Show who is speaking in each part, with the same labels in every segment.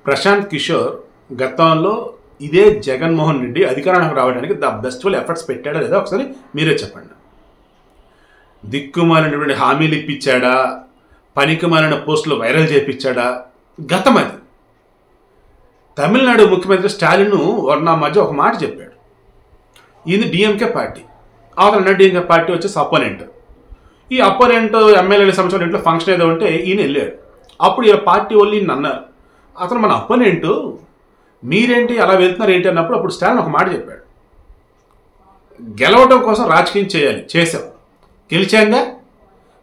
Speaker 1: ప్రశాంత్ కిషోర్ గతంలో ఇదే జగన్మోహన్ రెడ్డి అధికారానికి రావడానికి ద బెస్ట్ ఫుల్ ఎఫర్ట్స్ పెట్టాడా లేదా ఒకసారి మీరే చెప్పండి. దిక్కుమాలినటువంటి హామీలు ఇప్పించాడా, పనికిమాలిన పోస్టులు వైరల్ చేయించాడా? గతం అది. తమిళనాడు ముఖ్యమంత్రి స్టాలిన్ నా మధ్య ఒక మాట చెప్పాడు. ఈయన డిఎంకే పార్టీ, అవతల డిఎంకే పార్టీ వచ్చేసి అపోనెంట్. ఈ అపోనెంట్ ఎమ్మెల్యేల సంవత్సరం ఇంట్లో ఫంక్షన్ ఏదో ఉంటే ఈయన వెళ్ళాడు. అప్పుడు ఈ పార్టీ వాళ్ళు ఈయన అన్నారు, అతను మన అపోనెంట్, మీరేంటి అలా వెళ్తున్నారు ఏంటి అన్నప్పుడు అప్పుడు స్టాలిన్ ఒక మాట చెప్పాడు. గెలవడం కోసం రాజకీయం చేయాలి, చేసాం.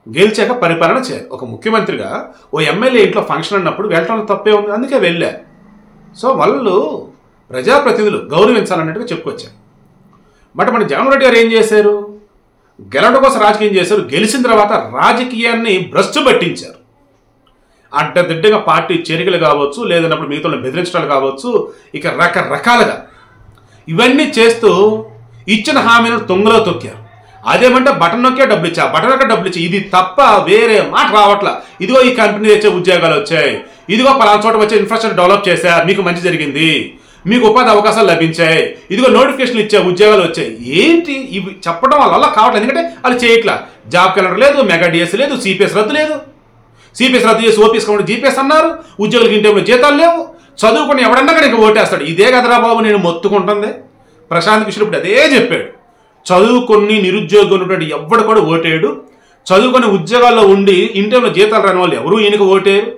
Speaker 1: గెలిచాక పరిపాలన చేయాలి. ఒక ముఖ్యమంత్రిగా ఓ ఎమ్మెల్యే ఇంట్లో ఫంక్షన్ అన్నప్పుడు వెళ్ళటంలో తప్పే ఉంది, అందుకే వెళ్ళారు. సో వాళ్ళు ప్రజాప్రతినిధులు గౌరవించాలన్నట్టుగా చెప్పుకొచ్చారు. బట్ మన జగన్మోహన్ రెడ్డి గారు ఏం చేశారు? గెలవడం కోసం రాజకీయం చేశారు. గెలిచిన తర్వాత రాజకీయాన్ని భ్రష్టు పట్టించారు. అడ్డదిడ్డగా పార్టీ చేరికలు కావచ్చు, లేదన్నప్పుడు మిగతా బెదిరించడాలు కావచ్చు, ఇక రకరకాలుగా ఇవన్నీ చేస్తూ ఇచ్చిన హామీలను తొంగలో తొక్కారు. అదేమంటే బటన్ నొక్కే డబ్బులు ఇచ్చా, బటన్ నొక్కే డబ్బులు ఇచ్చా, ఇది తప్ప వేరే మాట రావట్లా. ఇదిగో ఈ కంపెనీ వచ్చే ఉద్యోగాలు వచ్చాయి, ఇదిగో పలానా చోట వచ్చే ఇన్ఫ్రాస్ట్రక్చర్ డెవలప్ చేశా, మీకు మంచి జరిగింది, మీకు ఉపాధి అవకాశాలు లభించాయి, ఇదిగో నోటిఫికేషన్లు ఇచ్చా, ఉద్యోగాలు వచ్చాయి. ఏంటి ఇవి చెప్పడం వల్ల కావట్లేదు. ఎందుకంటే అది చేయట్లా. జాబ్ క్యాలెండర్ లేదు, మెగా డిఎస్ లేదు, సిపిఎస్ రద్దు లేదు. సిపిఎస్ రద్దు చేసి ఓపీఎస్ కౌంటర్ జీపీఎస్ అన్నారు. ఉద్యోగులకి ఇంటి జీతాలు లేవు. చదువుకుని ఎవడన్నా కానీ ఇంకా ఓటేస్తాడు. ఇదే కదరా బాబు నేను మొత్తుకుంటుంది. ప్రశాంత్ కిషోర్ ఇప్పుడు అదే చెప్పాడు. చదువుకొని నిరుద్యోగం ఉన్నటువంటి ఎవడు కూడా ఓటేయడు. చదువుకొని ఉద్యోగాల్లో ఉండి ఇంటిలో జీతాలు రాని వాళ్ళు ఎవరు ఈయనకు ఓటేరు.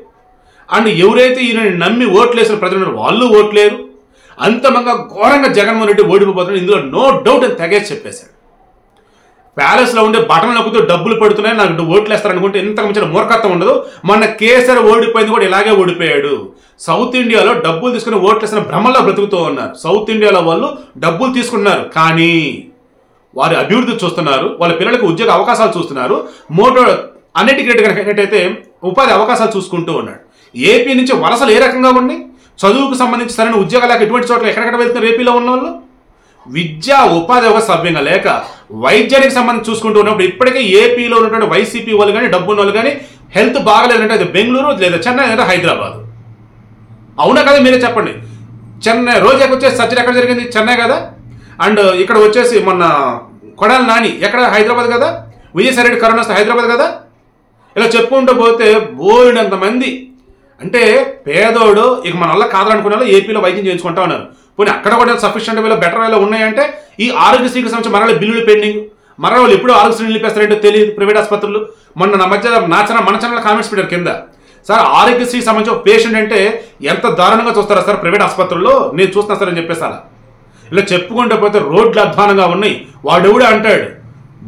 Speaker 1: అండ్ ఎవరైతే ఈయనని నమ్మి ఓట్లేసిన ప్రజలు వాళ్ళు ఓట్లేరు. అంతమంగా ఘోరంగా జగన్మోహన్ రెడ్డి ఓడిపోతున్నాడు, ఇందులో నో డౌట్ అని తెగేసి చెప్పేశాడు. ప్యాలెస్లో ఉండే బటన్ నొక్కుతూ డబ్బులు పడుతున్నాయి, నాకు ఓట్లు వేస్తారనుకుంటే ఇంతకు మించిన మూర్ఖత్వం ఉండదు. మొన్న కేసీఆర్ ఓడిపోయింది కూడా ఇలాగే ఓడిపోయాడు. సౌత్ ఇండియాలో డబ్బులు తీసుకుని ఓట్లు వేసిన భ్రమల్లో బ్రతుకుతూ ఉన్నారు. సౌత్ ఇండియాలో వాళ్ళు డబ్బులు తీసుకుంటున్నారు, కానీ వారి అభివృద్ధి చూస్తున్నారు, వాళ్ళ పిల్లలకు ఉద్యోగ అవకాశాలు చూస్తున్నారు. మోటో అన్నిటికీ కనుకైతే ఉపాధి అవకాశాలు చూసుకుంటూ ఉన్నాడు. ఏపీ నుంచి వలసలు ఏ రకంగా ఉన్నాయి? చదువుకు సంబంధించి సరైన ఉద్యోగాలకు ఎటువంటి చోట్ల ఎక్కడెక్కడ వెళ్తున్నారు ఏపీలో ఉన్న వాళ్ళు? విద్యా ఉపాధి ఒక సవ్యంగా లేక వైద్యానికి సంబంధించి చూసుకుంటూ ఉన్నప్పుడు ఇప్పటికే ఏపీలో ఉన్నటువంటి వైసీపీ వాళ్ళు కానీ డబ్బు ఉన్న వాళ్ళు కానీ హెల్త్ బాగలేదంటే అది బెంగళూరు లేదా చెన్నై లేదా హైదరాబాద్. అవునా కదా, మీరే చెప్పండి. చెన్నై రోజాకి వచ్చేసి సర్జరీ ఎక్కడ జరిగింది? చెన్నై కదా. అండ్ ఇక్కడ వచ్చేసి మొన్న కొడాలి నాని ఎక్కడ? హైదరాబాద్ కదా. విజయసాయి రెడ్డి కరోనా వస్తే హైదరాబాద్ కదా. ఇలా చెప్పుకుంటూ పోతే బోల్డంత మంది. అంటే పేదోడు ఇక మన వల్ల కాదనుకునే వాళ్ళు ఏపీలో వైద్యం చేయించుకుంటా ఉన్నారు. పోనీ అక్కడ కూడా సఫిషియెంట్ వేలో బెటర్ వేలో ఉన్నాయంటే ఈ ఆరోగ్యశ్రీకి సంబంధించి మరలా బిల్లులు పెండింగ్. మరలా వాళ్ళు ఎప్పుడు ఆరోగ్యశ్రీ నిలిపేస్తారంటే తెలియదు. ప్రైవేట్ ఆసుపత్రులు మొన్న నా మధ్య మన ఛానల్ కామెంట్స్ పెట్టారు కింద. సార్ ఆరోగ్యశ్రీకి సంబంధించి ఒక పేషెంట్ అంటే ఎంత దారుణంగా చూస్తారా సార్ ప్రైవేట్ ఆసుపత్రుల్లో, నేను చూస్తున్నా సార్ అని చెప్పేసి అలా ఇలా చెప్పుకుంటూ పోతే రోడ్లు అధ్వానంగా ఉన్నాయి. వాడెవడు అంటాడు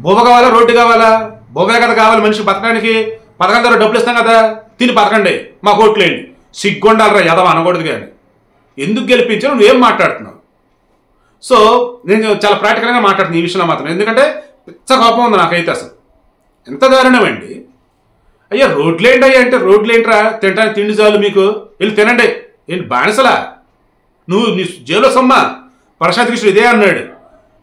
Speaker 1: బొబ్బ కావాలా రోడ్డు కావాలా? బొబ్బే కదా కావాలి మనిషి బతకడానికి. పథకం ద్వారా డబ్బులు ఇస్తాం కదా, తిని బతకండి, మా కోట్లేండి. సిగ్గుండాలరా యదవ అనకూడదు. కానీ ఎందుకు గెలిపించావు? నువ్వేం మాట్లాడుతున్నావు? సో నేను చాలా ప్రాక్టికల్గా మాట్లాడుతున్నాను ఈ విషయంలో మాత్రం. ఎందుకంటే పిచ్చ కోపం ఉంది నాకైతే. అసలు ఎంత దారుణం అండి. అయ్యా రోడ్లేంటి అయ్యా అంటే రోడ్లేంట్రా, తినడానికి తిండి చాలు మీకు, వెళ్ళి తినండి. ఏంటి బానిసలా? నువ్వు నీ జేబులో సొమ్మా? ప్రశాంత్ కిషోర్ ఇదే అన్నాడు.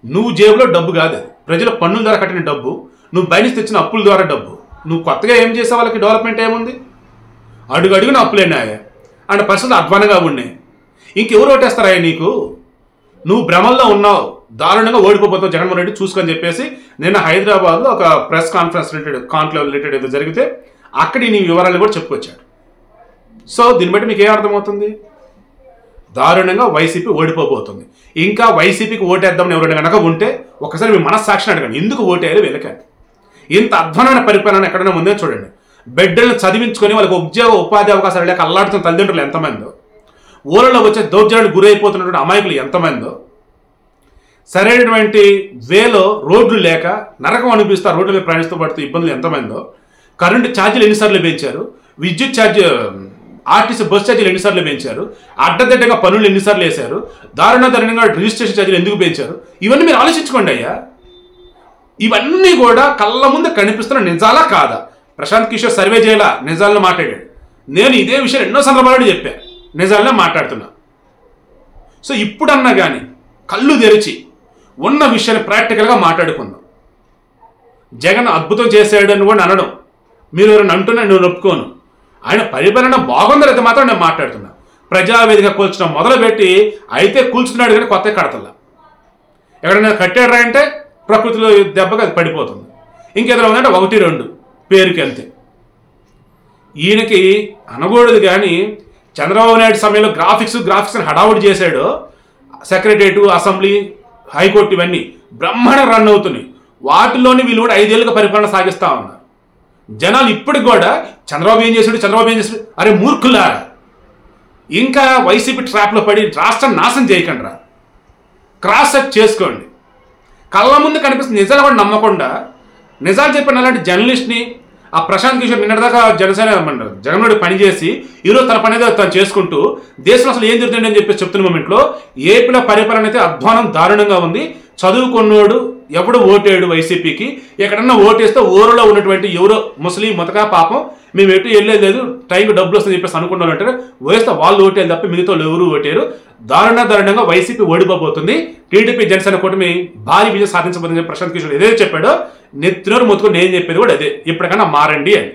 Speaker 1: నువ్వు జేబులో డబ్బు కాదు, ప్రజల పన్నుల ద్వారా కట్టిన డబ్బు, నువ్వు బయట తెచ్చిన అప్పుల ద్వారా డబ్బు. నువ్వు కొత్తగా ఏం చేసే వాళ్ళకి డెవలప్మెంట్ ఏముంది? అడుగు అడుగున అప్పులేనాయా అండ్ పరిస్థితులు అధ్వానంగా ఉన్నాయి. ఇంకెవరు ఓటేస్తారా నీకు? నువ్వు భ్రమల్లో ఉన్నావు, దారుణంగా ఓడిపోతావు జగన్మోహన్ రెడ్డి చూసుకొని చెప్పేసి నిన్న హైదరాబాద్లో ఒక ప్రెస్ కాన్ఫరెన్స్ కాన్క్లేవ్ రిలేటెడ్ ఏదో జరిగితే అక్కడి నీ వివరాలను కూడా చెప్పుకొచ్చాడు. సో దీన్ని బట్టి మీకు ఏం అర్థమవుతుంది? దారుణంగా వైసీపీ ఓడిపోబోతుంది. ఇంకా వైసీపీకి ఓటేద్దామని ఎవరైనా కనుక ఉంటే ఒకసారి మీ మనస్సాక్షిని అడగండి, ఎందుకు ఓటేయాలి వీళ్ళకండి? ఇంత అధ్వానమైన పరిపాలన ఎక్కడైనా ఉందో చూడండి. బిడ్డలను చదివించుకొని వాళ్ళకి ఉపాధి అవకాశాలు లేక అల్లాడుతున్న తల్లిదండ్రులు ఎంతమందో, ఊళ్ళలో వచ్చే దౌర్జన్యానికి గురైపోతున్నటువంటి అమాయకులు ఎంతమందో, సరైనటువంటి వేలో రోడ్లు లేక నరకం అనిపిస్తారు రోడ్ల మీద ప్రయాణిస్తూ పడుతూ ఇబ్బందులు ఎంతమందో, కరెంటు ఛార్జీలు ఎన్నిసార్లు పెంచారు, విద్యుత్ ఛార్జీ ఆర్టీసీ బస్ ఛార్జీలు ఎన్నిసార్లు పెంచారు, అడ్డదిడ్డగా పనులు ఎన్నిసార్లు వేశారు, దారుణంగా రిజిస్ట్రేషన్ ఛార్జీలు ఎందుకు పెంచారు, ఇవన్నీ మీరు ఆలోచించుకోండి అయ్యా. ఇవన్నీ కూడా కళ్ళ ముందు కనిపిస్తున్న నిజాలా కాదా? ప్రశాంత్ కిషోర్ సర్వే చేయాలా, నిజాలను మాట్లాడాడు. నేను ఇదే విషయం ఎన్నో సందర్భాలు చెప్పాను, నిజాలనే మాట్లాడుతున్నా. సో ఇప్పుడన్నా కానీ కళ్ళు తెరిచి ఉన్న విషయాన్ని ప్రాక్టికల్గా మాట్లాడుకుందాం. జగన్ అద్భుతం చేశాడు అని కూడా అనడం, మీరు ఎవరైనా అంటున్నా నేను ఒప్పుకోను. ఆయన పరిపాలన బాగుందరైతే మాత్రం నేను మాట్లాడుతున్నా. ప్రజావేదిక కూల్చడం మొదలుపెట్టి అయితే కూల్చుతున్నాడు కానీ కొత్త కడతల్లా. ఎక్కడైనా కట్టాడు అంటే ప్రకృతిలో దెబ్బకి అది పడిపోతుంది. ఇంకేదైనా ఉందంటే 1-2 పేరుకి అంతే. ఈయనకి అనకూడదు కానీ చంద్రబాబు నాయుడు సమయంలో గ్రాఫిక్స్ అని హడావుడి చేశాడు. సెక్రటరియట్, అసెంబ్లీ, హైకోర్టు ఇవన్నీ బ్రహ్మాండ రన్ అవుతున్నాయి. వాటిలోని వీళ్ళు కూడా 5 ఏళ్ళుగా పరిపాలన సాగిస్తూ ఉన్నారు. జనాలు ఇప్పటికి కూడా చంద్రబాబు ఏం చేశాడు, అరే మూర్ఖులారా, ఇంకా వైసీపీ ట్రాప్లో పడి రాష్ట్రం నాశనం చేయకండి రా, క్రాస్ చెక్ చేసుకోండి. కళ్ళ ముందు కనిపిస్తుంది నిజాలు కూడా నమ్మకుండా నిజాలు చెప్పిన అలాంటి జర్నలిస్ట్ని ఆ ప్రశాంత్ కిషోర్ నిన్నటిదాకా జగన్మోహన్ పనిచేసి ఈరోజు తన పని అనేది తను చేసుకుంటూ దేశంలో అసలు ఏం జరుగుతుంది అని చెప్పేసి చెప్తున్న మూమెంట్లో ఏపీలో పరిపాలన అయితే అధ్వానం దారుణంగా ఉంది. చదువుకున్నోడు ఎవడు ఓటేడు వైసీపీకి, ఎక్కడన్నా ఓటేస్తే ఊరిలో ఉన్నటువంటి ఎవరో ముస్లిం ముతకా పాపం మేము ఎటు వెళ్ళేది లేదు, టైంకి డబ్బులు వస్తుందని చెప్పేసి అనుకున్న అంటారు. వేస్తే వాళ్ళు ఓటేది తప్ప మిగతా ఎవరు ఓటేరు. దారుణంగా వైసీపీ ఓడిపోబోతుంది. టీడీపీ జనసేన కూటమి భారీ విజయం సాధించబోతుందని ప్రశాంత్ కిషోర్ ఏదైతే చెప్పాడో నెత్తినోరు మొత్తుకొని నేను చెప్పేది కూడా అదే, ఇప్పటికన్నా మారండి అని.